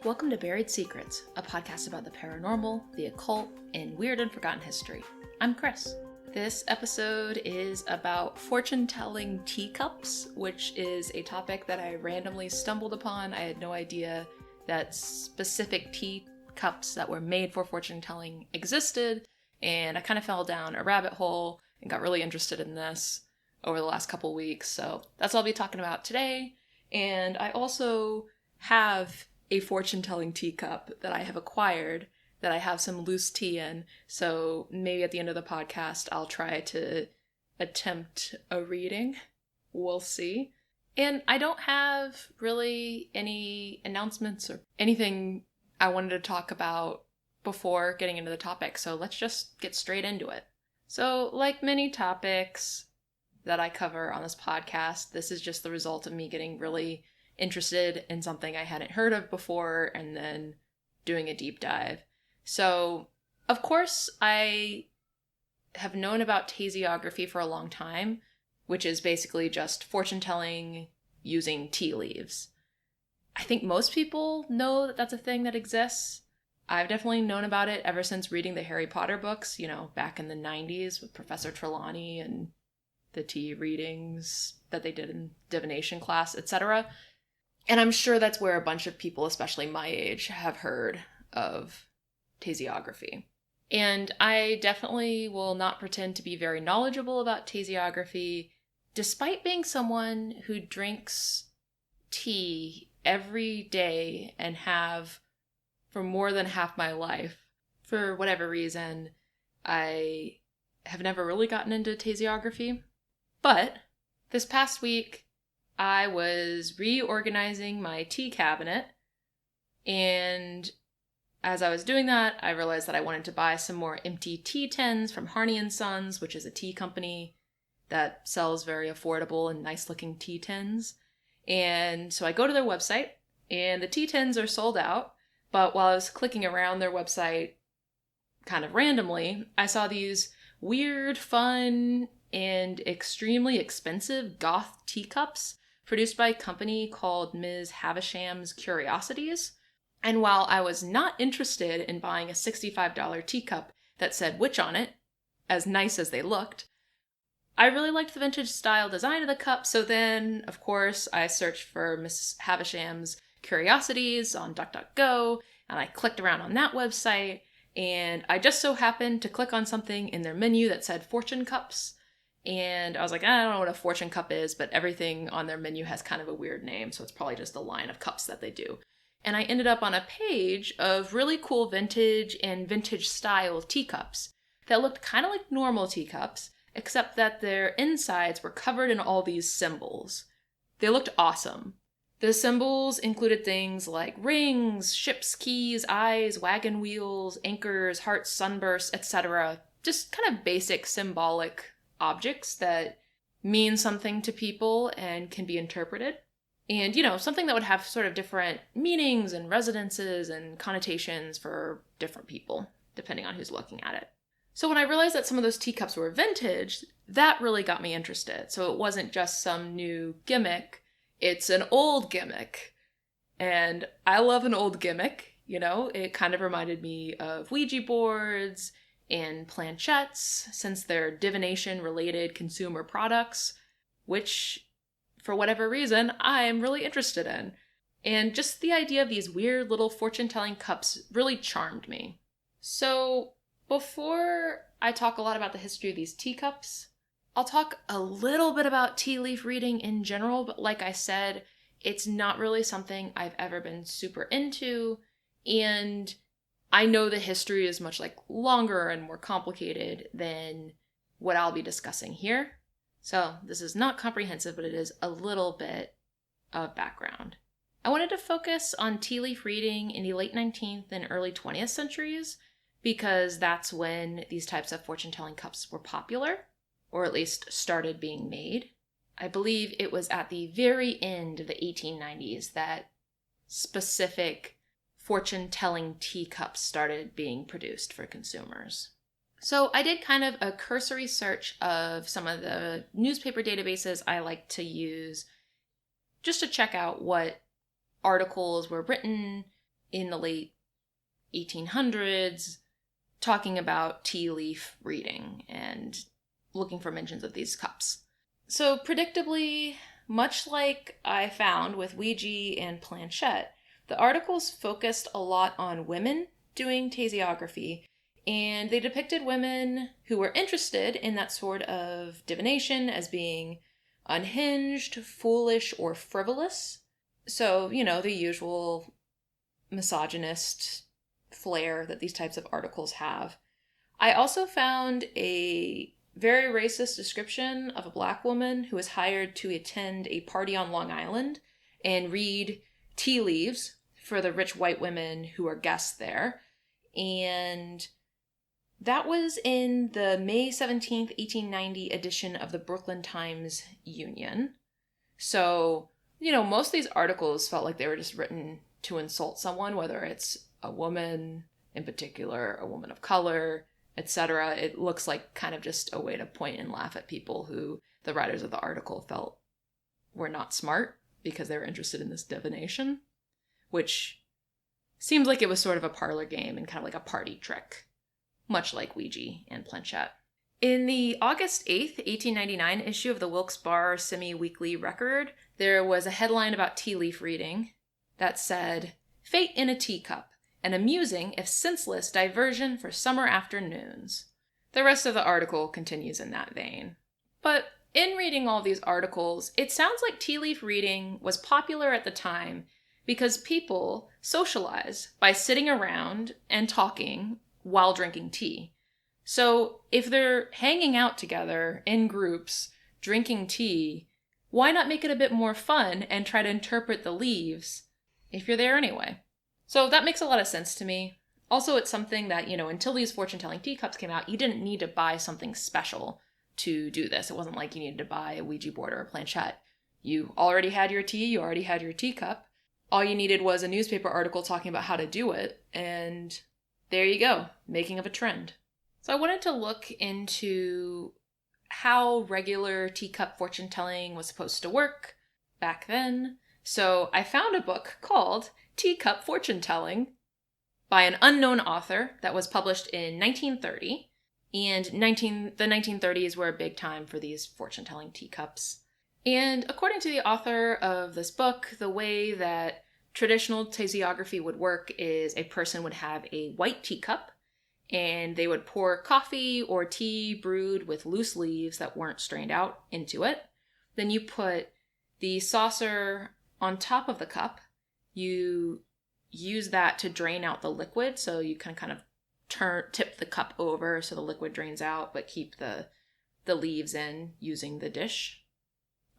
Welcome to Buried Secrets, a podcast about the paranormal, the occult, and weird and forgotten history. I'm Chris. This episode is about fortune-telling teacups, which is a topic that I randomly stumbled upon. I had no idea that specific teacups that were made for fortune-telling existed, and I kind of fell down a rabbit hole and got really interested in this over the last couple weeks. So that's what I'll be talking about today. And I also have a fortune-telling teacup that I have acquired that I have some loose tea in. So maybe at the end of the podcast, I'll try to attempt a reading. We'll see. And I don't have really any announcements or anything I wanted to talk about before getting into the topic. So let's just get straight into it. So like many topics that I cover on this podcast, this is just the result of me getting really interested in something I hadn't heard of before and then doing a deep dive. So, of course, I have known about tasiography for a long time, which is basically just fortune-telling using tea leaves. I think most people know that that's a thing that exists. I've definitely known about it ever since reading the Harry Potter books, back in the 90s with Professor Trelawney and the tea readings that they did in divination class, etc. And I'm sure that's where a bunch of people, especially my age, have heard of tasiography. And I definitely will not pretend to be very knowledgeable about tasiography, despite being someone who drinks tea every day and have for more than half my life. For whatever reason, I have never really gotten into tasiography. But this past week, I was reorganizing my tea cabinet, and as I was doing that, I realized that I wanted to buy some more empty tea tins from Harney & Sons, which is a tea company that sells very affordable and nice-looking tea tins. And so I go to their website, and the tea tins are sold out, but while I was clicking around their website kind of randomly, I saw these weird, fun, and extremely expensive goth teacups produced by a company called Ms. Havisham's Curiosities. And while I was not interested in buying a $65 teacup that said witch on it, as nice as they looked, I really liked the vintage style design of the cup, so then, of course, I searched for Ms. Havisham's Curiosities on DuckDuckGo, and I clicked around on that website, and I just so happened to click on something in their menu that said fortune cups. And I was like, I don't know what a fortune cup is, but everything on their menu has kind of a weird name, so it's probably just a line of cups that they do. And I ended up on a page of really cool vintage and vintage style teacups that looked kind of like normal teacups, except that their insides were covered in all these symbols. They looked awesome. The symbols included things like rings, ship's keys, eyes, wagon wheels, anchors, hearts, sunbursts, etc. Just kind of basic symbolic objects that mean something to people and can be interpreted. And, something that would have sort of different meanings and resonances and connotations for different people, depending on who's looking at it. So when I realized that some of those teacups were vintage, that really got me interested. So it wasn't just some new gimmick, it's an old gimmick. And I love an old gimmick, it kind of reminded me of Ouija boards and planchettes, since they're divination-related consumer products, which, for whatever reason, I am really interested in. And just the idea of these weird little fortune-telling cups really charmed me. So, before I talk a lot about the history of these teacups, I'll talk a little bit about tea leaf reading in general, but like I said, it's not really something I've ever been super into, and I know the history is much longer and more complicated than what I'll be discussing here. So this is not comprehensive, but it is a little bit of background. I wanted to focus on tea leaf reading in the late 19th and early 20th centuries because that's when these types of fortune-telling cups were popular, or at least started being made. I believe it was at the very end of the 1890s that specific fortune-telling teacups started being produced for consumers. So I did kind of a cursory search of some of the newspaper databases I like to use just to check out what articles were written in the late 1800s talking about tea leaf reading and looking for mentions of these cups. So predictably, much like I found with Ouija and Planchette, the articles focused a lot on women doing tasiography, and they depicted women who were interested in that sort of divination as being unhinged, foolish, or frivolous. So, the usual misogynist flair that these types of articles have. I also found a very racist description of a black woman who was hired to attend a party on Long Island and read tea leaves for the rich white women who are guests there. And that was in the May 17th, 1890 edition of the Brooklyn Times Union. So, most of these articles felt like they were just written to insult someone, whether it's a woman in particular, a woman of color, etc. It looks like kind of just a way to point and laugh at people who the writers of the article felt were not smart because they were interested in this divination, which seems like it was sort of a parlor game and kind of like a party trick, much like Ouija and Planchette. In the August 8th, 1899 issue of the Wilkes-Barre Semi-Weekly Record, there was a headline about tea leaf reading that said, "Fate in a Teacup, an amusing, if senseless, diversion for summer afternoons." The rest of the article continues in that vein. But in reading all these articles, it sounds like tea leaf reading was popular at the time because people socialize by sitting around and talking while drinking tea. So if they're hanging out together in groups, drinking tea, why not make it a bit more fun and try to interpret the leaves if you're there anyway? So that makes a lot of sense to me. Also, it's something that, until these fortune-telling teacups came out, you didn't need to buy something special to do this. It wasn't like you needed to buy a Ouija board or a planchette. You already had your tea, you already had your teacup. All you needed was a newspaper article talking about how to do it, and there you go, making of a trend. So I wanted to look into how regular teacup fortune-telling was supposed to work back then. So I found a book called Teacup Fortune-Telling by an unknown author that was published in 1930. And the 1930s were a big time for these fortune-telling teacups. And according to the author of this book, the way that traditional tasiography would work is a person would have a white teacup, and they would pour coffee or tea brewed with loose leaves that weren't strained out into it. Then you put the saucer on top of the cup. You use that to drain out the liquid, so you can kind of tip the cup over so the liquid drains out, but keep the leaves in using the dish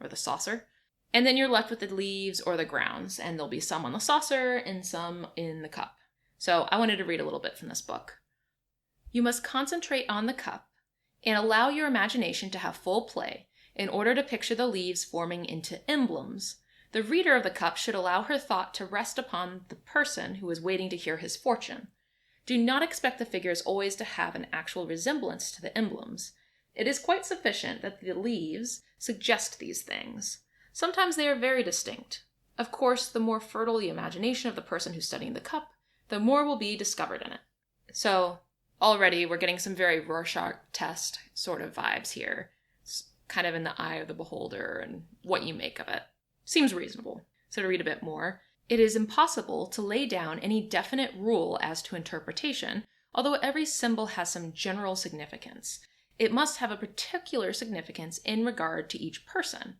or the saucer. And then you're left with the leaves or the grounds, and there'll be some on the saucer and some in the cup. So I wanted to read a little bit from this book. You must concentrate on the cup and allow your imagination to have full play in order to picture the leaves forming into emblems. The reader of the cup should allow her thought to rest upon the person who is waiting to hear his fortune. Do not expect the figures always to have an actual resemblance to the emblems. It is quite sufficient that the leaves suggest these things. Sometimes they are very distinct. Of course, the more fertile the imagination of the person who's studying the cup, the more will be discovered in it. So, already we're getting some very Rorschach test sort of vibes here. It's kind of in the eye of the beholder and what you make of it. Seems reasonable. So to read a bit more, it is impossible to lay down any definite rule as to interpretation, although every symbol has some general significance. It must have a particular significance in regard to each person.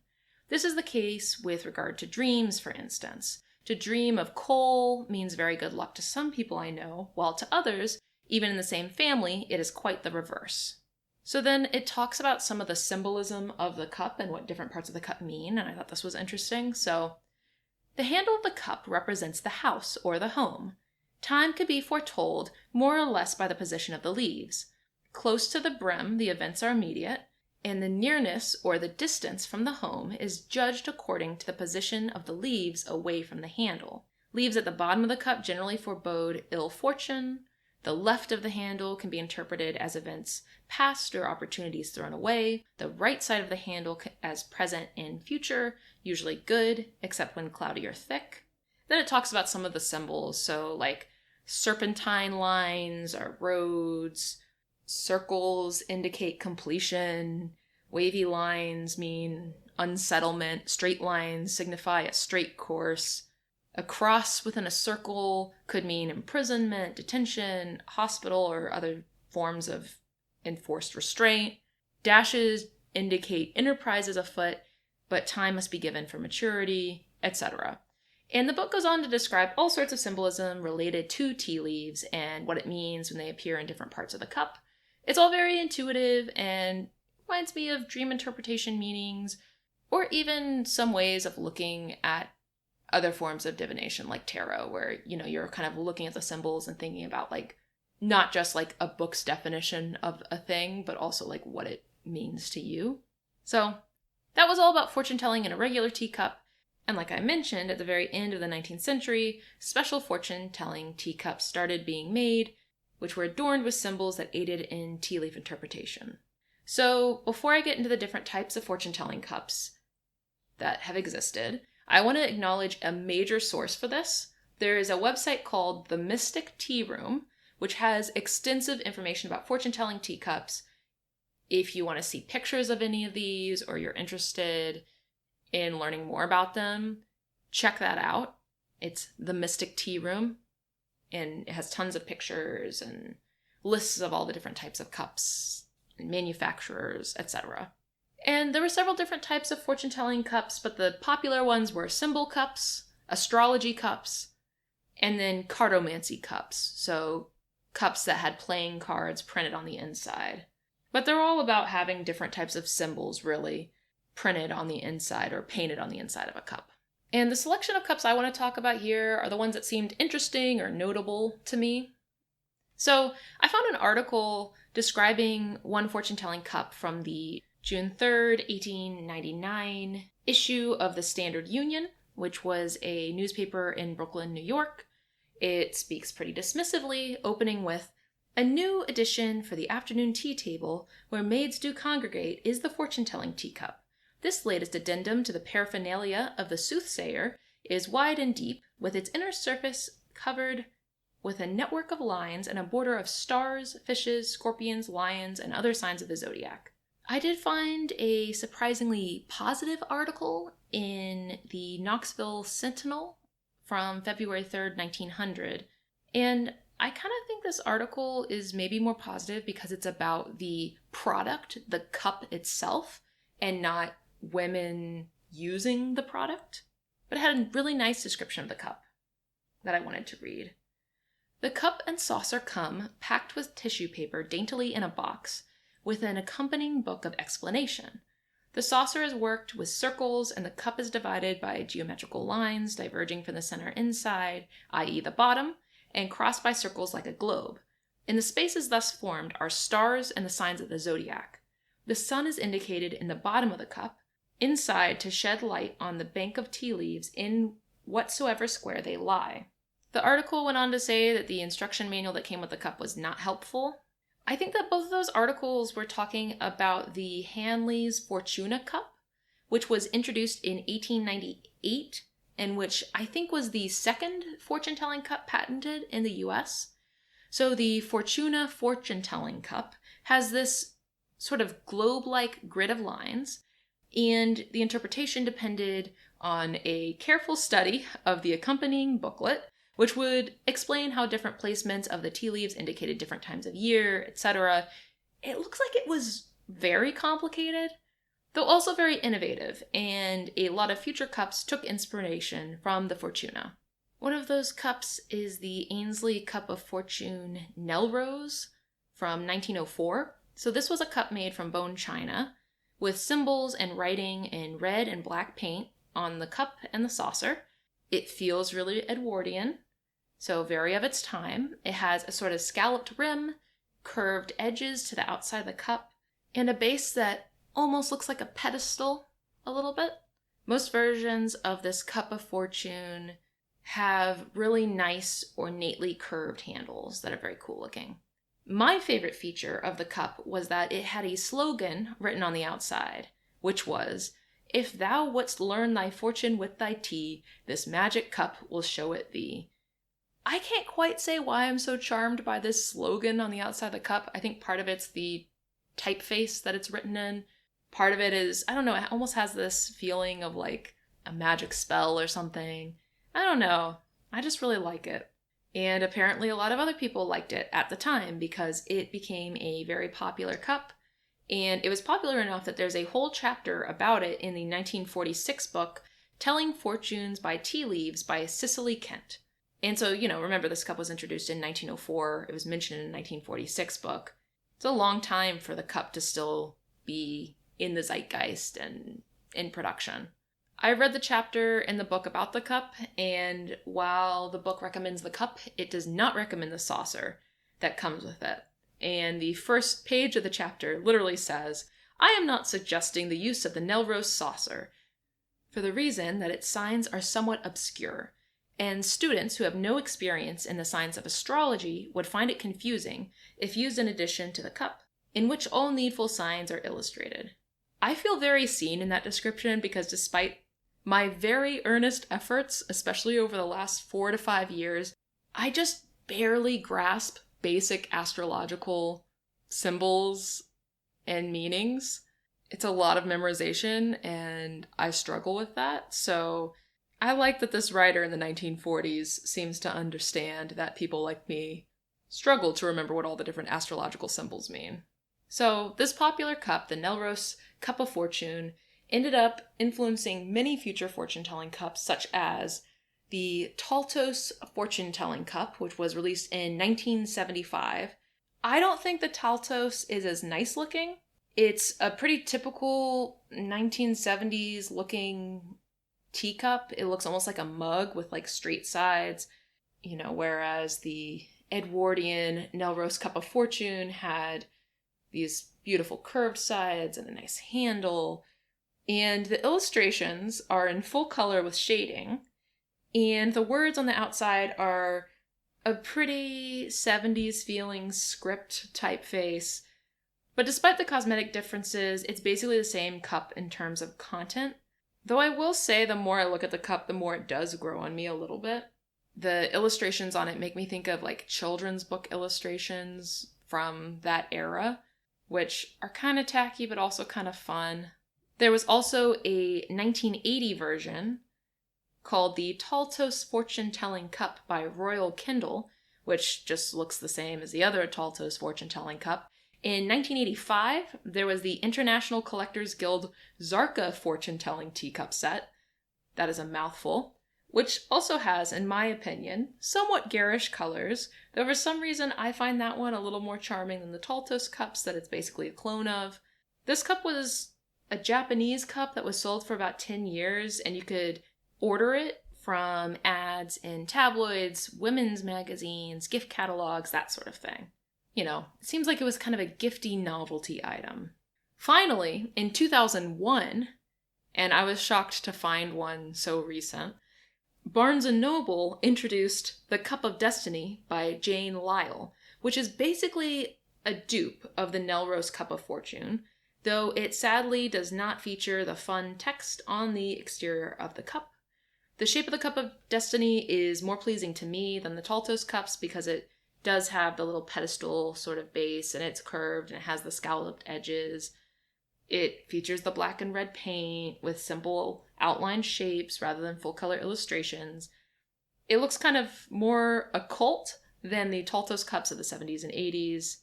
This is the case with regard to dreams, for instance. To dream of coal means very good luck to some people I know, while to others, even in the same family, it is quite the reverse. So then it talks about some of the symbolism of the cup and what different parts of the cup mean, and I thought this was interesting. So, the handle of the cup represents the house or the home. Time could be foretold more or less by the position of the leaves. Close to the brim, the events are immediate, and the nearness or the distance from the home is judged according to the position of the leaves away from the handle. Leaves at the bottom of the cup generally forebode ill fortune. The left of the handle can be interpreted as events past or opportunities thrown away. The right side of the handle as present and future, usually good, except when cloudy or thick. Then it talks about some of the symbols. So like serpentine lines are roads, circles indicate completion, wavy lines mean unsettlement, straight lines signify a straight course. A cross within a circle could mean imprisonment, detention, hospital, or other forms of enforced restraint. Dashes indicate enterprises afoot, but time must be given for maturity, etc. And the book goes on to describe all sorts of symbolism related to tea leaves and what it means when they appear in different parts of the cup. It's all very intuitive and reminds me of dream interpretation meanings, or even some ways of looking at other forms of divination like tarot, where, you're kind of looking at the symbols and thinking about like not just like a book's definition of a thing, but also like what it means to you. So that was all about fortune telling in a regular teacup. And like I mentioned, at the very end of the 19th century, special fortune-telling teacups started being made, which were adorned with symbols that aided in tea leaf interpretation. So before I get into the different types of fortune-telling cups that have existed, I want to acknowledge a major source for this. There is a website called The Mystic Tea Room, which has extensive information about fortune-telling teacups. If you want to see pictures of any of these, or you're interested in learning more about them, check that out. It's The Mystic Tea Room, and it has tons of pictures and lists of all the different types of cups, and manufacturers, etc. And there were several different types of fortune-telling cups, but the popular ones were symbol cups, astrology cups, and then cartomancy cups, so cups that had playing cards printed on the inside. But they're all about having different types of symbols, really, printed on the inside or painted on the inside of a cup. And the selection of cups I want to talk about here are the ones that seemed interesting or notable to me. So I found an article describing one fortune-telling cup from the June 3rd, 1899 issue of the Standard Union, which was a newspaper in Brooklyn, New York. It speaks pretty dismissively, opening with, "A new addition for the afternoon tea table, where maids do congregate, is the fortune-telling teacup. This latest addendum to the paraphernalia of the soothsayer is wide and deep, with its inner surface covered with a network of lines and a border of stars, fishes, scorpions, lions, and other signs of the zodiac." I did find a surprisingly positive article in the Knoxville Sentinel from February 3rd, 1900, and I kind of think this article is maybe more positive because it's about the product, the cup itself, and not women using the product. But it had a really nice description of the cup that I wanted to read. "The cup and saucer come, packed with tissue paper daintily in a box, with an accompanying book of explanation. The saucer is worked with circles, and the cup is divided by geometrical lines diverging from the center inside, i.e. the bottom, and crossed by circles like a globe. In the spaces thus formed are stars and the signs of the zodiac. The sun is indicated in the bottom of the cup, inside to shed light on the bank of tea leaves in whatsoever square they lie." The article went on to say that the instruction manual that came with the cup was not helpful. I think that both of those articles were talking about the Hanley's Fortuna Cup, which was introduced in 1898, and which I think was the second fortune-telling cup patented in the US. So the Fortuna Fortune-Telling Cup has this sort of globe-like grid of lines, and the interpretation depended on a careful study of the accompanying booklet, which would explain how different placements of the tea leaves indicated different times of year, etc. It looks like it was very complicated, though also very innovative, and a lot of future cups took inspiration from the Fortuna. One of those cups is the Ainsley Cup of Fortune Nell Rose from 1904. So this was a cup made from bone china, with symbols and writing in red and black paint on the cup and the saucer. It feels really Edwardian, so very of its time. It has a sort of scalloped rim, curved edges to the outside of the cup, and a base that almost looks like a pedestal a little bit. Most versions of this cup of fortune have really nice, ornately curved handles that are very cool looking. My favorite feature of the cup was that it had a slogan written on the outside, which was, If thou wouldst learn thy fortune with thy tea, this magic cup will show it thee. I can't quite say why I'm so charmed by this slogan on the outside of the cup. I think part of it's the typeface that it's written in. Part of it is, I don't know, it almost has this feeling of like a magic spell or something. I don't know. I just really like it. And apparently a lot of other people liked it at the time because it became a very popular cup. And it was popular enough that there's a whole chapter about it in the 1946 book, Telling Fortunes by Tea Leaves by Cicely Kent. And so, remember this cup was introduced in 1904. It was mentioned in a 1946 book. It's a long time for the cup to still be in the zeitgeist and in production. I read the chapter in the book about the cup, and while the book recommends the cup, it does not recommend the saucer that comes with it. And the first page of the chapter literally says, I am not suggesting the use of the Nell rose saucer, for the reason that its signs are somewhat obscure, and students who have no experience in the science of astrology would find it confusing if used in addition to the cup, in which all needful signs are illustrated. I feel very seen in that description because despite my very earnest efforts, especially over the last 4 to 5 years, I just barely grasp basic astrological symbols and meanings. It's a lot of memorization, and I struggle with that. So I like that this writer in the 1940s seems to understand that people like me struggle to remember what all the different astrological symbols mean. So this popular cup, the Nell rose Cup of Fortune, ended up influencing many future fortune-telling cups, such as the Taltos Fortune-Telling Cup, which was released in 1975. I don't think the Taltos is as nice looking. It's a pretty typical 1970s looking teacup. It looks almost like a mug with like straight sides, whereas the Edwardian Nell rose Cup of Fortune had these beautiful curved sides and a nice handle. And the illustrations are in full color with shading. And the words on the outside are a pretty 70s feeling script typeface. But despite the cosmetic differences, it's basically the same cup in terms of content. Though I will say the more I look at the cup, the more it does grow on me a little bit. The illustrations on it make me think of like children's book illustrations from that era, which are kind of tacky but also kind of fun. There was also a 1980 version called the Taltos Fortune-Telling Cup by Royal Kindle, which just looks the same as the other Taltos Fortune-Telling Cup. In 1985, there was the International Collectors Guild Zarka Fortune-Telling Teacup set. That is a mouthful. Which also has, in my opinion, somewhat garish colors, though for some reason I find that one a little more charming than the Taltos cups that it's basically a clone of. This cup was a Japanese cup that was sold for about 10 years, and you could order it from ads in tabloids, women's magazines, gift catalogs, that sort of thing. It seems like it was kind of a gifty novelty item. Finally, in 2001, and I was shocked to find one so recent, Barnes & Noble introduced the Cup of Destiny by Jane Lyle, which is basically a dupe of the Nell rose Cup of Fortune, though it sadly does not feature the fun text on the exterior of the cup. The shape of the Cup of Destiny is more pleasing to me than the Taltos cups because it does have the little pedestal sort of base, and it's curved and it has the scalloped edges. It features the black and red paint with simple outlined shapes rather than full color illustrations. It looks kind of more occult than the Taltos cups of the 70s and 80s.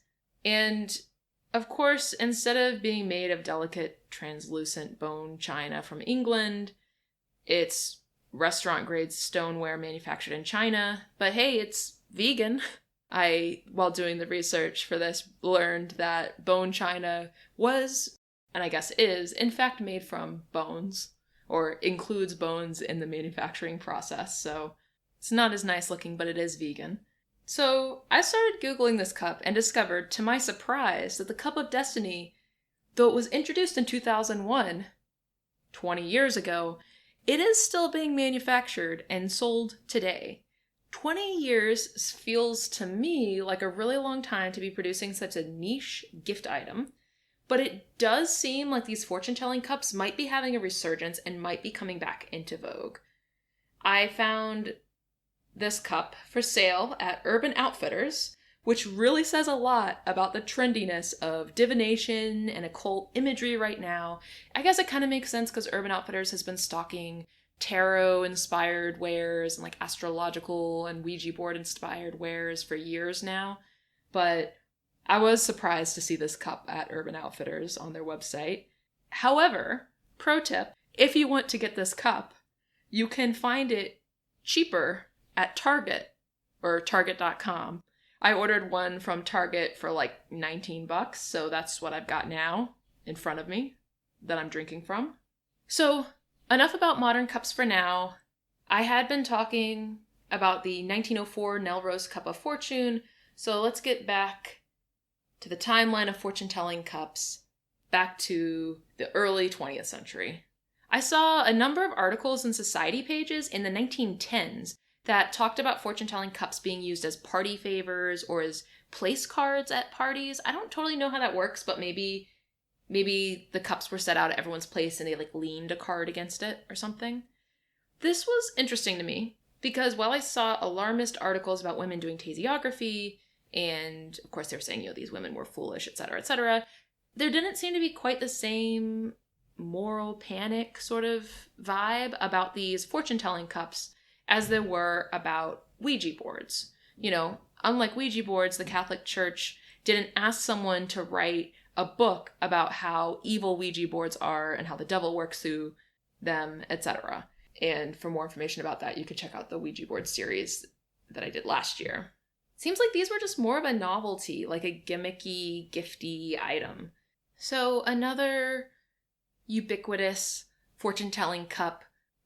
And of course, instead of being made of delicate translucent bone china from England, it's restaurant grade stoneware manufactured in China. But hey, it's vegan. I, while doing the research for this, learned that bone china was, and I guess is, in fact made from bones, or includes bones in the manufacturing process, so it's not as nice looking, but it is vegan. So I started Googling this cup and discovered, to my surprise, that the Cup of Destiny, though it was introduced in 2001, 20 years ago, it is still being manufactured and sold today. 20 years feels to me like a really long time to be producing such a niche gift item. But it does seem like these fortune-telling cups might be having a resurgence and might be coming back into vogue. I found this cup for sale at Urban Outfitters, which really says a lot about the trendiness of divination and occult imagery right now. I guess it kind of makes sense because Urban Outfitters has been stocking tarot-inspired wares and like astrological and Ouija board-inspired wares for years now. But I was surprised to see this cup at Urban Outfitters on their website. However, pro tip, if you want to get this cup, you can find it cheaper at Target or Target.com. I ordered one from Target for like $19, so that's what I've got now in front of me that I'm drinking from. So, enough about modern cups for now. I had been talking about the 1904 Nell Rose Cup of Fortune, so let's get back to the timeline of fortune-telling cups, back to the early 20th century. I saw a number of articles in society pages in the 1910s that talked about fortune-telling cups being used as party favors or as place cards at parties. I don't totally know how that works, but maybe the cups were set out at everyone's place and they like leaned a card against it or something. This was interesting to me because while I saw alarmist articles about women doing tasiography, and of course they were saying, these women were foolish, etc., there didn't seem to be quite the same moral panic sort of vibe about these fortune-telling cups as there were about Ouija boards. Unlike Ouija boards, the Catholic Church didn't ask someone to write a book about how evil Ouija boards are and how the devil works through them, etc. And for more information about that, you can check out the Ouija board series that I did last year. Seems like these were just more of a novelty, like a gimmicky, gifty item. So another ubiquitous fortune-telling cup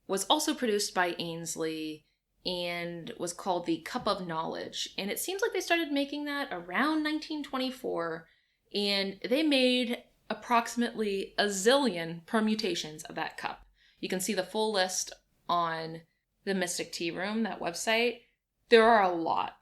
was also produced by Ainsley and was called the Cup of Knowledge. And it seems like they started making that around 1924, and they made approximately a zillion permutations of that cup. You can see the full list on the Mystic Tea Room, that website. There are a lot.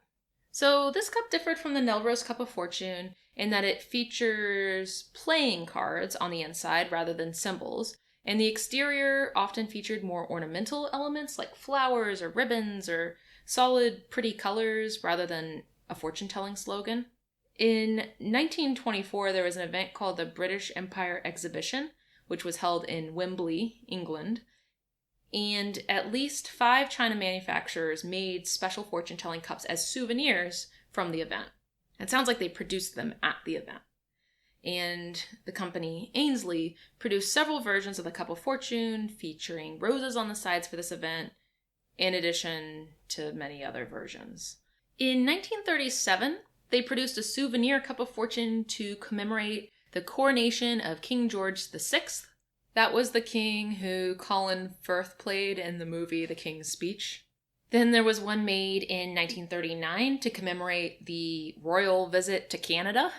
So this cup differed from the Nell Rose Cup of Fortune in that it features playing cards on the inside rather than symbols, and the exterior often featured more ornamental elements like flowers or ribbons or solid, pretty colors rather than a fortune-telling slogan. In 1924, there was an event called the British Empire Exhibition, which was held in Wembley, England, and at least 5 China manufacturers made special fortune-telling cups as souvenirs from the event. It sounds like they produced them at the event. And the company Ainsley produced several versions of the Cup of Fortune featuring roses on the sides for this event, in addition to many other versions. In 1937, they produced a souvenir Cup of Fortune to commemorate the coronation of King George VI. That was the king who Colin Firth played in the movie The King's Speech. Then there was one made in 1939 to commemorate the royal visit to Canada.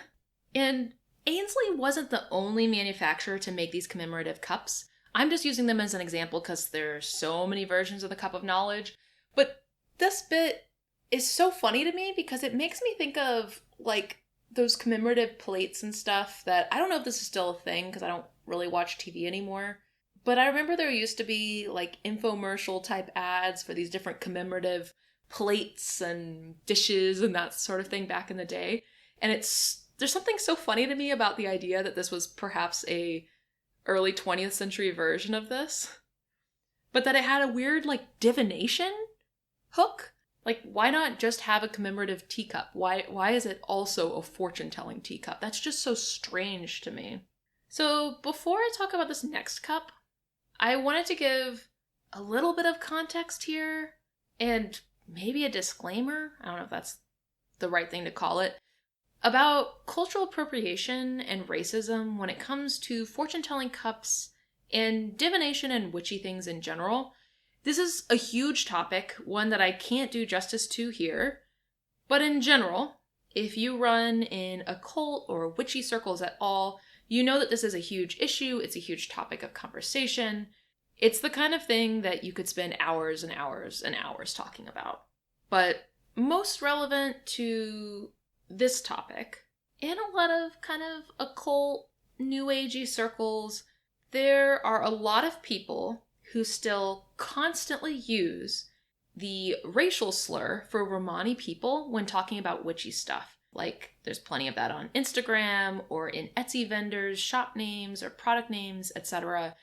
And Ainsley wasn't the only manufacturer to make these commemorative cups. I'm just using them as an example because there are so many versions of the Cup of Knowledge. But this bit is so funny to me because it makes me think of like those commemorative plates and stuff that I don't know if this is still a thing because I don't really watch TV anymore. But I remember there used to be like infomercial type ads for these different commemorative plates and dishes and that sort of thing back in the day. And there's something so funny to me about the idea that this was perhaps a early 20th century version of this. But that it had a weird like divination hook. Like, why not just have a commemorative teacup? Why is it also a fortune-telling teacup? That's just so strange to me. So before I talk about this next cup, I wanted to give a little bit of context here and maybe a disclaimer, I don't know if that's the right thing to call it, about cultural appropriation and racism when it comes to fortune-telling cups and divination and witchy things in general. This is a huge topic, one that I can't do justice to here, but in general, if you run in occult or witchy circles at all, you know that this is a huge issue, it's a huge topic of conversation. It's the kind of thing that you could spend hours and hours and hours talking about. But most relevant to this topic, and a lot of kind of occult New Agey circles, there are a lot of people who still constantly use the racial slur for Romani people when talking about witchy stuff. Like, there's plenty of that on Instagram or in Etsy vendors, shop names or product names, etc.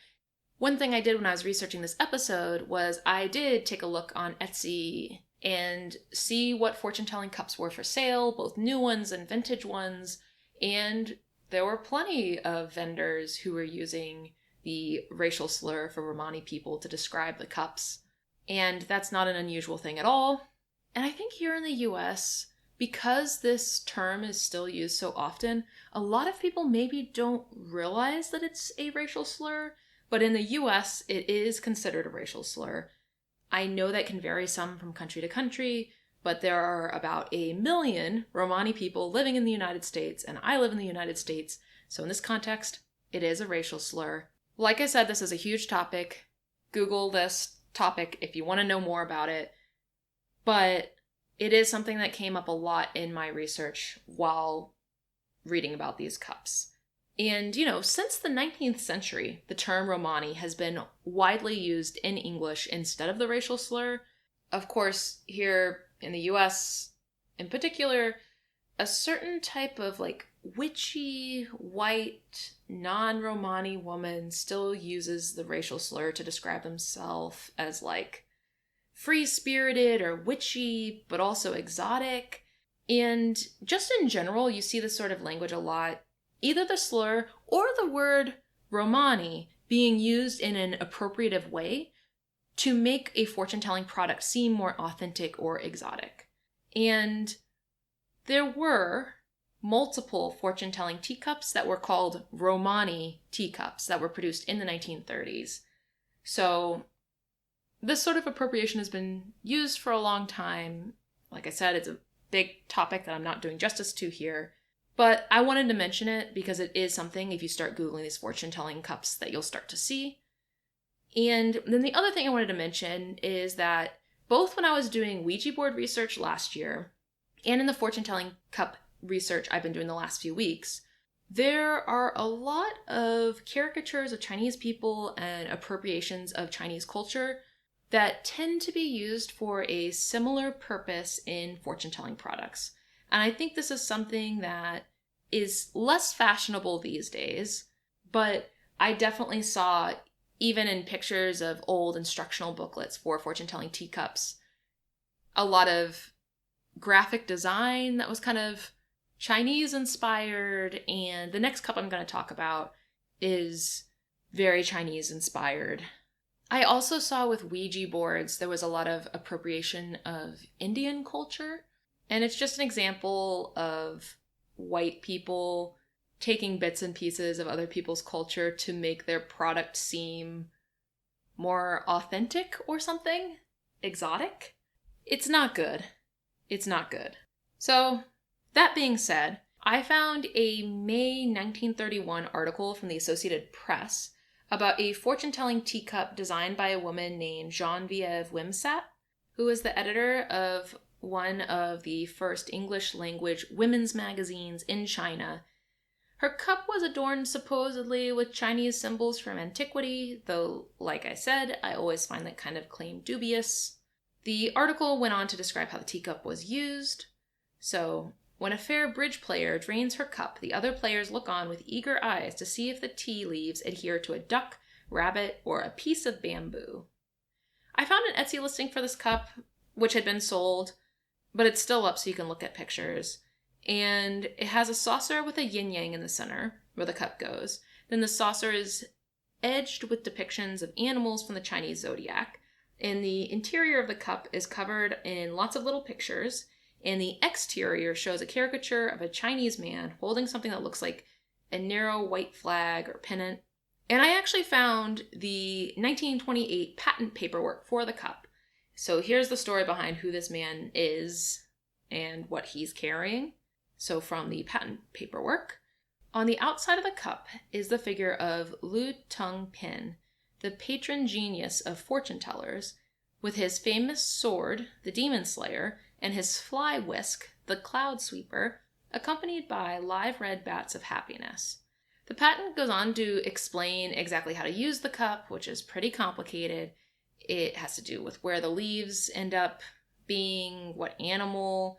One thing I did when I was researching this episode was I did take a look on Etsy and see what fortune-telling cups were for sale, both new ones and vintage ones, and there were plenty of vendors who were using the racial slur for Romani people to describe the cups. And that's not an unusual thing at all. And I think here in the US, because this term is still used so often, a lot of people maybe don't realize that it's a racial slur, but in the US, it is considered a racial slur. I know that can vary some from country to country, but there are about 1 million Romani people living in the United States, and I live in the United States, so in this context, it is a racial slur. Like I said, this is a huge topic. Google this topic if you want to know more about it. But it is something that came up a lot in my research while reading about these cups. And, since the 19th century, the term Romani has been widely used in English instead of the racial slur. Of course, here in the US in particular, a certain type of witchy, white, non-Romani woman still uses the racial slur to describe themselves as free-spirited or witchy, but also exotic. And just in general, you see this sort of language a lot. Either the slur or the word Romani being used in an appropriative way to make a fortune-telling product seem more authentic or exotic. And there were multiple fortune-telling teacups that were called Romani teacups that were produced in the 1930s. So this sort of appropriation has been used for a long time. Like I said, it's a big topic that I'm not doing justice to here. But I wanted to mention it because it is something, if you start Googling these fortune-telling cups, that you'll start to see. And then the other thing I wanted to mention is that both when I was doing Ouija board research last year and in the fortune-telling cup research I've been doing the last few weeks, there are a lot of caricatures of Chinese people and appropriations of Chinese culture that tend to be used for a similar purpose in fortune-telling products. And I think this is something that is less fashionable these days, but I definitely saw, even in pictures of old instructional booklets for fortune-telling teacups, a lot of graphic design that was kind of Chinese-inspired, and the next cup I'm going to talk about is very Chinese-inspired. I also saw with Ouija boards, there was a lot of appropriation of Indian culture. And it's just an example of white people taking bits and pieces of other people's culture to make their product seem more authentic or something. Exotic. It's not good. It's not good. So, that being said, I found a May 1931 article from the Associated Press about a fortune-telling teacup designed by a woman named Genevieve Wimsatt, who is the editor of one of the first English-language women's magazines in China. Her cup was adorned supposedly with Chinese symbols from antiquity, though, like I said, I always find that kind of claim dubious. The article went on to describe how the teacup was used. So, when a fair bridge player drains her cup, the other players look on with eager eyes to see if the tea leaves adhere to a duck, rabbit, or a piece of bamboo. I found an Etsy listing for this cup, which had been sold, but it's still up so you can look at pictures. And it has a saucer with a yin-yang in the center, where the cup goes. Then the saucer is edged with depictions of animals from the Chinese zodiac. And the interior of the cup is covered in lots of little pictures. And the exterior shows a caricature of a Chinese man holding something that looks like a narrow white flag or pennant. And I actually found the 1928 patent paperwork for the cup. So here's the story behind who this man is and what he's carrying. So from the patent paperwork, on the outside of the cup is the figure of Lu Tung Pin, the patron genius of fortune tellers, with his famous sword, the Demon Slayer, and his fly whisk, the Cloud Sweeper, accompanied by live red bats of happiness. The patent goes on to explain exactly how to use the cup, which is pretty complicated. It has to do with where the leaves end up being, what animal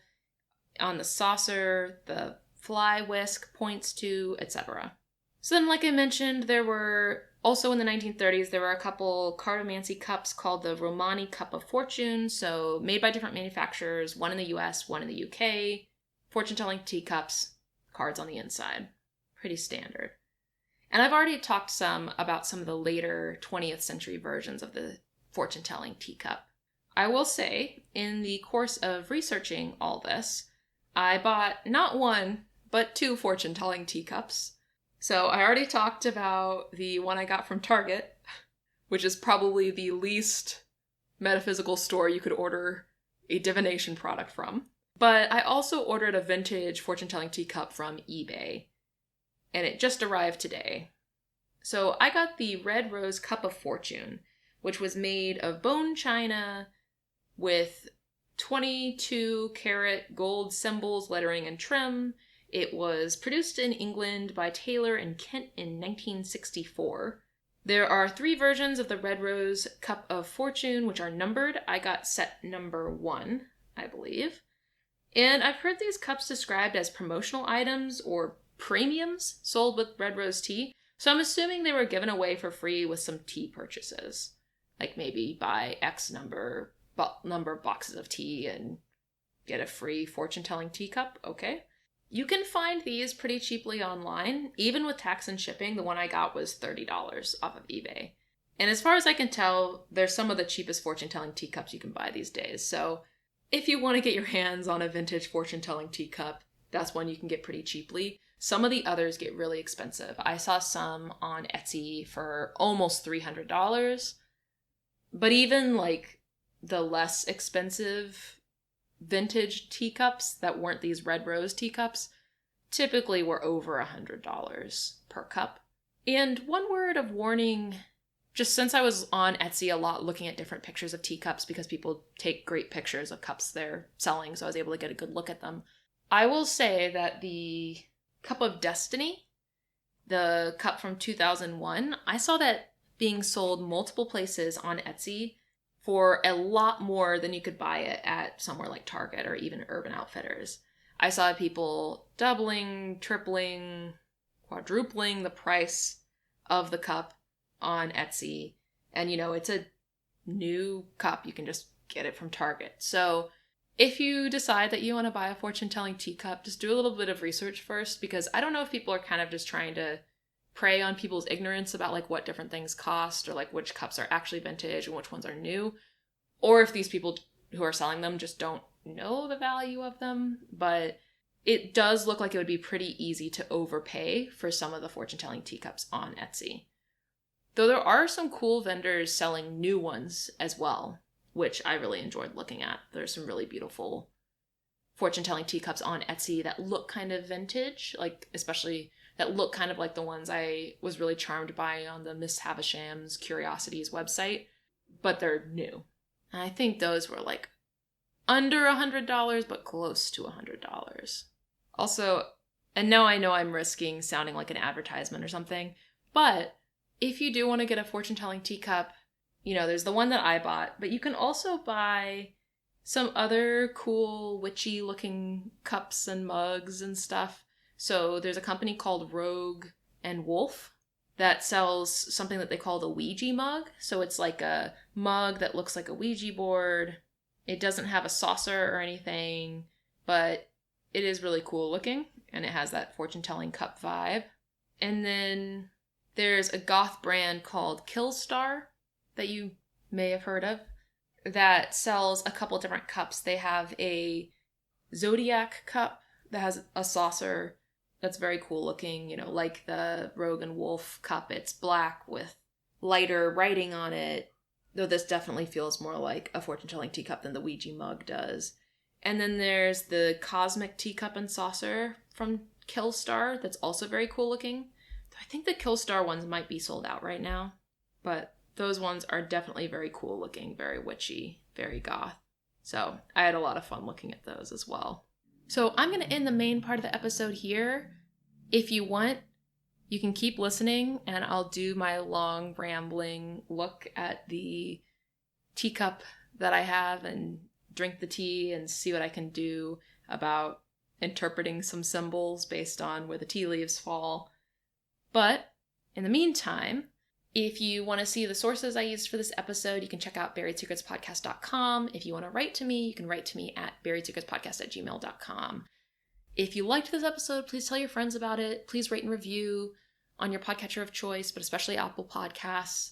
on the saucer the fly whisk points to, etc. So then, like I mentioned, there were also in the 1930s, there were a couple cartomancy cups called the Romani Cup of Fortune, so made by different manufacturers, one in the US, one in the UK, fortune-telling teacups, cards on the inside. Pretty standard. And I've already talked some about some of the later 20th century versions of the fortune-telling teacup. I will say, in the course of researching all this, I bought not one, but 2 fortune-telling teacups. So I already talked about the one I got from Target, which is probably the least metaphysical store you could order a divination product from. But I also ordered a vintage fortune-telling teacup from eBay, and it just arrived today. So I got the Red Rose Cup of Fortune, which was made of bone china with 22 karat gold symbols, lettering, and trim. It was produced in England by Taylor and Kent in 1964. There are 3 versions of the Red Rose Cup of Fortune, which are numbered. I got set number 1, I believe. And I've heard these cups described as promotional items or premiums sold with Red Rose tea, so I'm assuming they were given away for free with some tea purchases. Like maybe buy X number of boxes of tea and get a free fortune-telling teacup. Okay. You can find these pretty cheaply online. Even with tax and shipping, the one I got was $30 off of eBay. And as far as I can tell, they're some of the cheapest fortune-telling teacups you can buy these days. So if you want to get your hands on a vintage fortune-telling teacup, that's one you can get pretty cheaply. Some of the others get really expensive. I saw some on Etsy for almost $300. But even like the less expensive vintage teacups that weren't these Red Rose teacups typically were over $100 per cup. And one word of warning, just since I was on Etsy a lot looking at different pictures of teacups because people take great pictures of cups they're selling, so I was able to get a good look at them. I will say that the Cup of Destiny, the cup from 2001, I saw that being sold multiple places on Etsy for a lot more than you could buy it at somewhere like Target or even Urban Outfitters. I saw people doubling, tripling, quadrupling the price of the cup on Etsy. And, you know, it's a new cup. You can just get it from Target. So if you decide that you want to buy a fortune-telling teacup, just do a little bit of research first, because I don't know if people are kind of just trying to prey on people's ignorance about like what different things cost or like which cups are actually vintage and which ones are new, or if these people who are selling them just don't know the value of them. But it does look like it would be pretty easy to overpay for some of the fortune-telling teacups on Etsy. Though there are some cool vendors selling new ones as well, which I really enjoyed looking at. There's some really beautiful fortune-telling teacups on Etsy that look kind of vintage, like especially that look kind of like the ones I was really charmed by on the Miss Havisham's Curiosities website, but they're new. And I think those were like under $100, but close to $100. Also, and now I know I'm risking sounding like an advertisement or something, but if you do want to get a fortune-telling teacup, you know, there's the one that I bought, but you can also buy some other cool witchy looking cups and mugs and stuff. So there's a company called Rogue and Wolf that sells something that they call the Ouija Mug. So it's like a mug that looks like a Ouija board. It doesn't have a saucer or anything, but it is really cool looking, and it has that fortune-telling cup vibe. And then there's a goth brand called Killstar that you may have heard of that sells a couple different cups. They have a Zodiac cup that has a saucer that's very cool looking, you know, like the Rogue and Wolf cup. It's black with lighter writing on it, though this definitely feels more like a fortune-telling teacup than the Ouija Mug does. And then there's the Cosmic Teacup and Saucer from Killstar that's also very cool looking. I think the Killstar ones might be sold out right now, but those ones are definitely very cool looking, very witchy, very goth. So I had a lot of fun looking at those as well. So I'm going to end the main part of the episode here. If you want, You can keep listening, and I'll do my long, rambling look at the teacup that I have and drink the tea and see what I can do about interpreting some symbols based on where the tea leaves fall. But in the meantime, if you want to see the sources I used for this episode, you can check out barriedsecretspodcast.com. If you want to write to me, you can write to me at barriedsecretspodcast@gmail.com. If you liked this episode, please tell your friends about it. Please rate and review on your podcatcher of choice, but especially Apple Podcasts.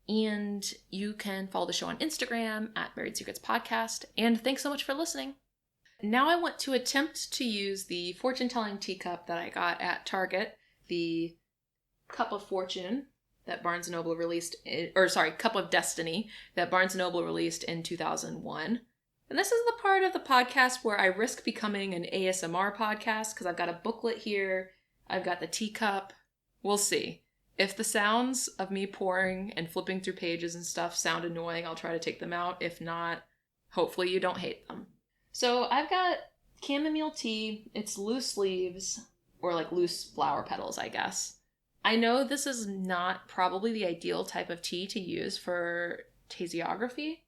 And you can follow the show on Instagram at Buried Secrets Podcast. And thanks so much for listening. Now I want to attempt to use the Fortune-Telling Teacup that I got at Target, the Cup of Fortune that Barnes & Noble released, Cup of Destiny that Barnes & Noble released in 2001. And this is the part of the podcast where I risk becoming an ASMR podcast because I've got a booklet here, I've got the teacup. We'll see. If the sounds of me pouring and flipping through pages and stuff sound annoying, I'll try to take them out. If not, hopefully you don't hate them. So I've got chamomile tea. It's loose leaves, or like loose flower petals, I guess. I know this is not probably the ideal type of tea to use for tasiography,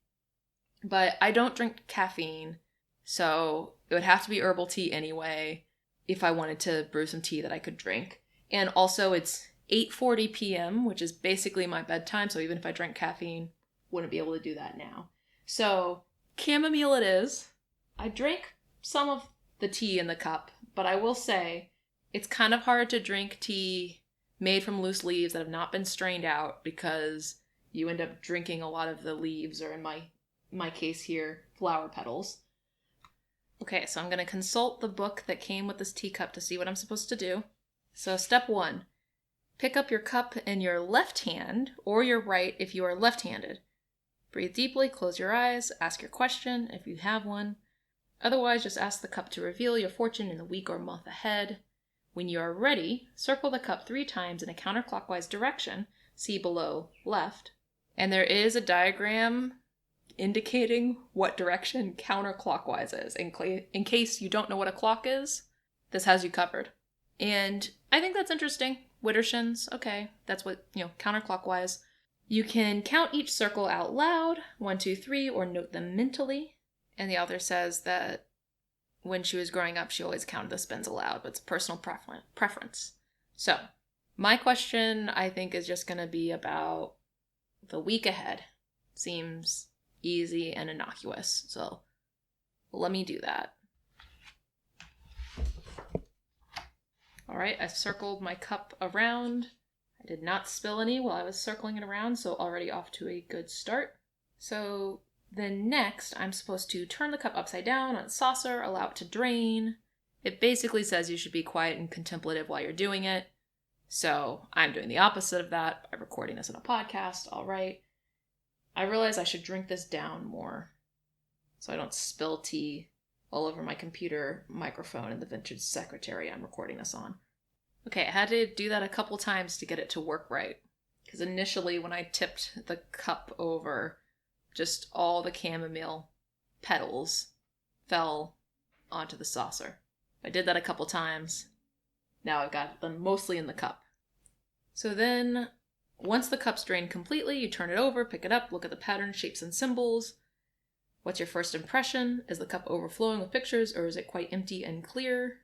but I don't drink caffeine, so it would have to be herbal tea anyway if I wanted to brew some tea that I could drink. And also it's 8:40 p.m., which is basically my bedtime, so even if I drank caffeine, wouldn't be able to do that now. So chamomile it is. I drank some of the tea in the cup, but I will say it's kind of hard to drink tea made from loose leaves that have not been strained out because you end up drinking a lot of the leaves, or in my case here, flower petals. Okay, so I'm going to consult the book that came with this teacup to see what I'm supposed to do. So step 1, pick up your cup in your left hand or your right if you are left-handed. Breathe deeply, close your eyes, ask your question if you have one. Otherwise, just ask the cup to reveal your fortune in the week or month ahead. When you are ready, circle the cup 3 times in a counterclockwise direction, see below left, and there is a diagram indicating what direction counterclockwise is. In case you don't know what a clock is, this has you covered. And I think that's interesting. Widdershins, okay, that's what, counterclockwise. You can count each circle out loud, 1, 2, 3, or note them mentally. And the author says that when she was growing up, she always counted the spins aloud, but it's a personal preference. So, my question, I think, is just going to be about the week ahead. Seems easy and innocuous, so let me do that. Alright, I've circled my cup around. I did not spill any while I was circling it around, so already off to a good start. So then next, I'm supposed to turn the cup upside down on its saucer, allow it to drain. It basically says you should be quiet and contemplative while you're doing it. So I'm doing the opposite of that by recording this in a podcast, alright. I realize I should drink this down more so I don't spill tea all over my computer, microphone, and the vintage secretary I'm recording this on. Okay, I had to do that a couple times to get it to work right. Because initially when I tipped the cup over, just all the chamomile petals fell onto the saucer. I did that a couple times. Now I've got them mostly in the cup. So then, once the cup's drained completely, you turn it over, pick it up, look at the patterns, shapes, and symbols. What's your first impression? Is the cup overflowing with pictures, or is it quite empty and clear?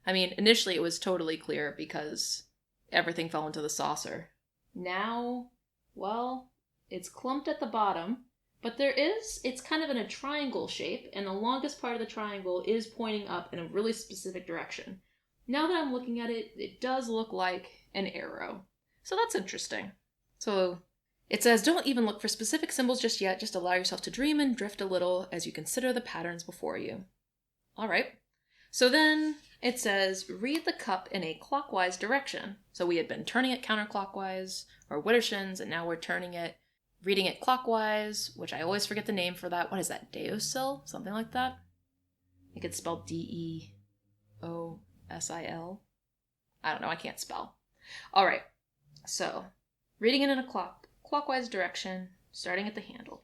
I mean, initially it was totally clear because everything fell into the saucer. Now, well, it's clumped at the bottom, but it's kind of in a triangle shape, and the longest part of the triangle is pointing up in a really specific direction. Now that I'm looking at it, it does look like an arrow. So that's interesting. So it says, don't even look for specific symbols just yet, just allow yourself to dream and drift a little as you consider the patterns before you. Alright. So then it says, read the cup in a clockwise direction. So we had been turning it counterclockwise, or Widdershins, and now we're reading it clockwise, which I always forget the name for that. What is that, Deosil? Something like that? I think it's spelled Deosil. I don't know, I can't spell. Alright, so reading it in a clockwise direction, starting at the handle.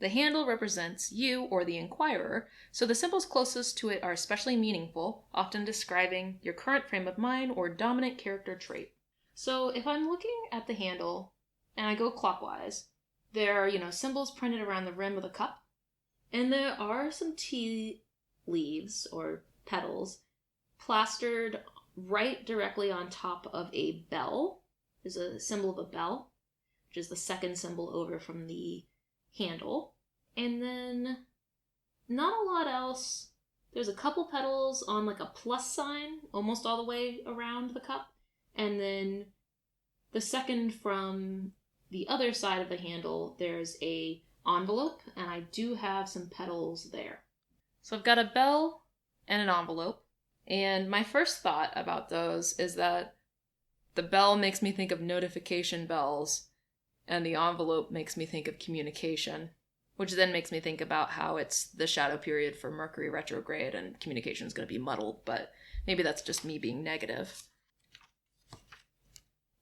The handle represents you or the inquirer, so the symbols closest to it are especially meaningful, often describing your current frame of mind or dominant character trait. So if I'm looking at the handle and I go clockwise, there are, symbols printed around the rim of the cup, and there are some tea leaves or petals plastered right directly on top of a bell. There's a symbol of a bell, which is the second symbol over from the handle. And then not a lot else. There's a couple petals on like a plus sign almost all the way around the cup. And then the second from the other side of the handle, there's a envelope, and I do have some petals there. So I've got a bell and an envelope. And my first thought about those is that the bell makes me think of notification bells, and the envelope makes me think of communication, which then makes me think about how it's the shadow period for Mercury retrograde and communication is going to be muddled, but maybe that's just me being negative.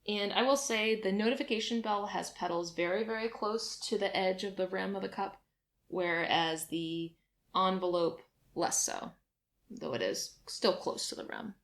And I will say the notification bell has petals very, very close to the edge of the rim of the cup, whereas the envelope less so, though it is still close to the rim.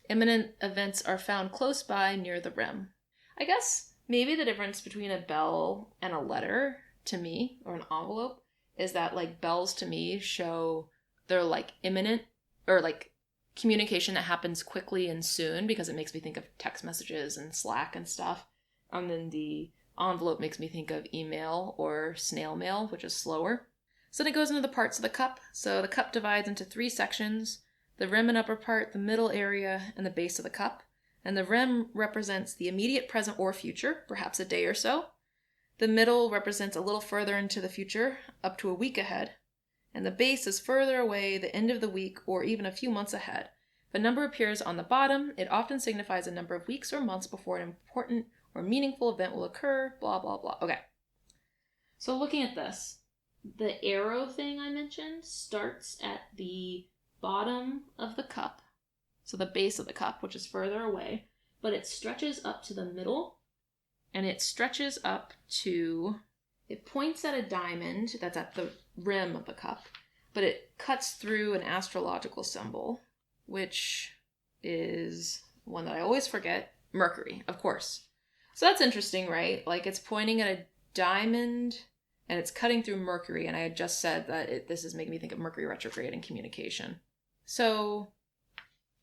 Imminent events are found close by near the rim. I guess maybe the difference between a bell and a letter to me, or an envelope, is that like bells to me show they're like imminent, or like communication that happens quickly and soon, because it makes me think of text messages and Slack and stuff. And then the envelope makes me think of email or snail mail, which is slower. So then it goes into the parts of the cup. So the cup divides into 3 sections: the rim and upper part, the middle area, and the base of the cup. And the rim represents the immediate present or future, perhaps a day or so. The middle represents a little further into the future, up to a week ahead. And the base is further away, the end of the week, or even a few months ahead. If a number appears on the bottom, it often signifies a number of weeks or months before an important or meaningful event will occur, blah, blah, blah. Okay. So looking at this, the arrow thing I mentioned starts at the bottom of the cup, so the base of the cup, which is further away, but it stretches up to the middle, and it stretches up to, it points at a diamond that's at the rim of the cup, but it cuts through an astrological symbol, which is one that I always forget, Mercury, of course. So that's interesting, right? Like it's pointing at a diamond and it's cutting through Mercury, and I had just said that this is making me think of Mercury retrograde and communication. So,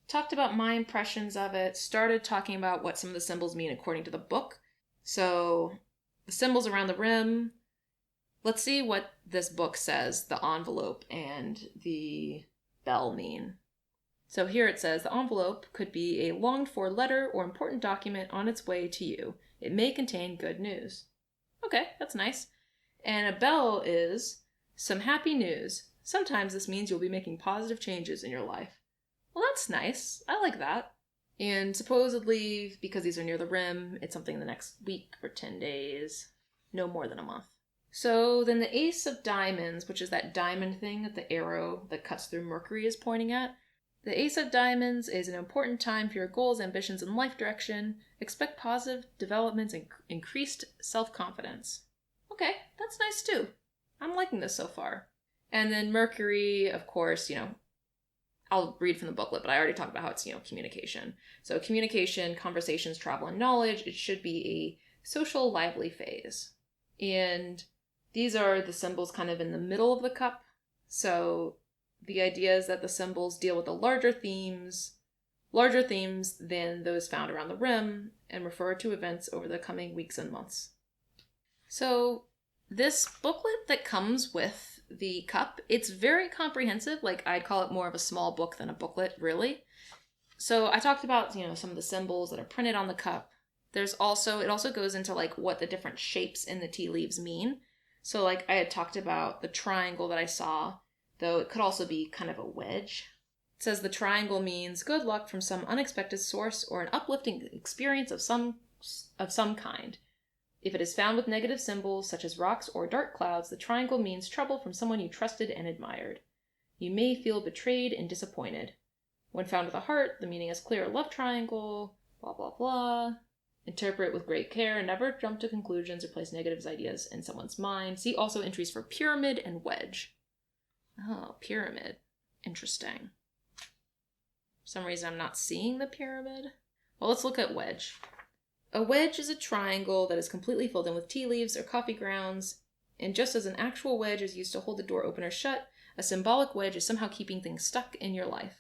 talked about my impressions of it, started talking about what some of the symbols mean according to the book. So, the symbols around the rim, let's see what this book says the envelope and the bell mean. So here it says, the envelope could be a longed-for letter or important document on its way to you. It may contain good news. Okay, that's nice. And a bell is some happy news. Sometimes this means you'll be making positive changes in your life. Well, that's nice. I like that. And supposedly, because these are near the rim, it's something in the next week or 10 days. No more than a month. So then the Ace of Diamonds, which is that diamond thing that the arrow that cuts through Mercury is pointing at. The Ace of Diamonds is an important time for your goals, ambitions, and life direction. Expect positive developments and increased self-confidence. Okay, that's nice too. I'm liking this so far. And then Mercury, of course, I'll read from the booklet, but I already talked about how it's, communication. So communication, conversations, travel, and knowledge, it should be a social, lively phase. And these are the symbols kind of in the middle of the cup. So the idea is that the symbols deal with the larger themes than those found around the rim, and refer to events over the coming weeks and months. So this booklet that comes with the cup, it's very comprehensive. Like I'd call it more of a small book than a booklet, really. So I talked about, some of the symbols that are printed on the cup. It also goes into like what the different shapes in the tea leaves mean. So like I had talked about the triangle that I saw, though it could also be kind of a wedge. It says the triangle means good luck from some unexpected source or an uplifting experience of some kind. If it is found with negative symbols, such as rocks or dark clouds, the triangle means trouble from someone you trusted and admired. You may feel betrayed and disappointed. When found with a heart, the meaning is clear love triangle, blah, blah, blah. Interpret with great care and never jump to conclusions or place negative ideas in someone's mind. See also entries for pyramid and wedge. Oh, pyramid. Interesting. For some reason I'm not seeing the pyramid. Well, let's look at wedge. A wedge is a triangle that is completely filled in with tea leaves or coffee grounds, and just as an actual wedge is used to hold the door open or shut, a symbolic wedge is somehow keeping things stuck in your life.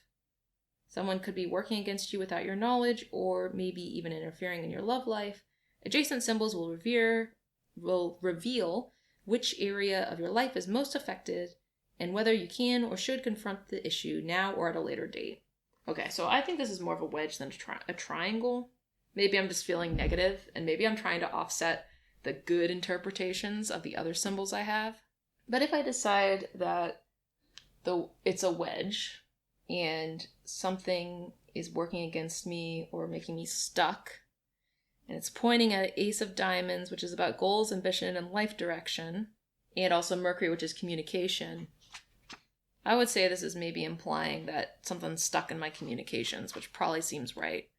Someone could be working against you without your knowledge, or maybe even interfering in your love life. Adjacent symbols will reveal which area of your life is most affected, and whether you can or should confront the issue now or at a later date. Okay, so I think this is more of a wedge than a triangle. Maybe I'm just feeling negative, and maybe I'm trying to offset the good interpretations of the other symbols I have. But if I decide that it's a wedge, and something is working against me or making me stuck, and it's pointing at Ace of Diamonds, which is about goals, ambition, and life direction, and also Mercury, which is communication, I would say this is maybe implying that something's stuck in my communications, which probably seems right.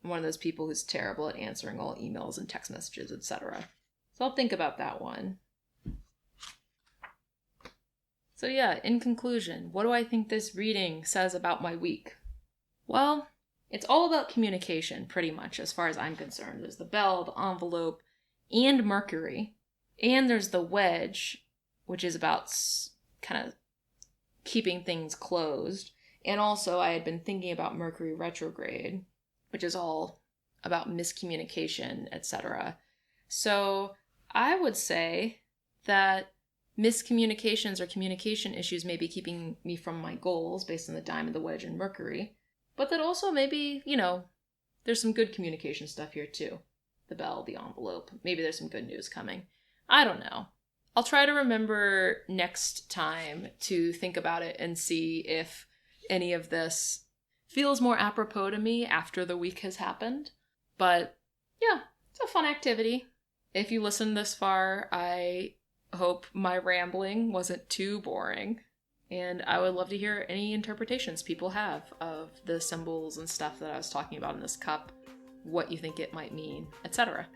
I'm one of those people who's terrible at answering all emails and text messages, etc. So I'll think about that one. So yeah, in conclusion, what do I think this reading says about my week? Well, it's all about communication, pretty much, as far as I'm concerned. There's the bell, the envelope, and Mercury. And there's the wedge, which is about kind of keeping things closed. And also, I had been thinking about Mercury retrograde, which is all about miscommunication, etc. So I would say that miscommunications or communication issues may be keeping me from my goals based on the diamond, the wedge, and Mercury. But that also maybe, there's some good communication stuff here too. The bell, the envelope. Maybe there's some good news coming. I don't know. I'll try to remember next time to think about it and see if any of this feels more apropos to me after the week has happened. But yeah, it's a fun activity. If you listened this far, I hope my rambling wasn't too boring. And I would love to hear any interpretations people have of the symbols and stuff that I was talking about in this cup, what you think it might mean, etc.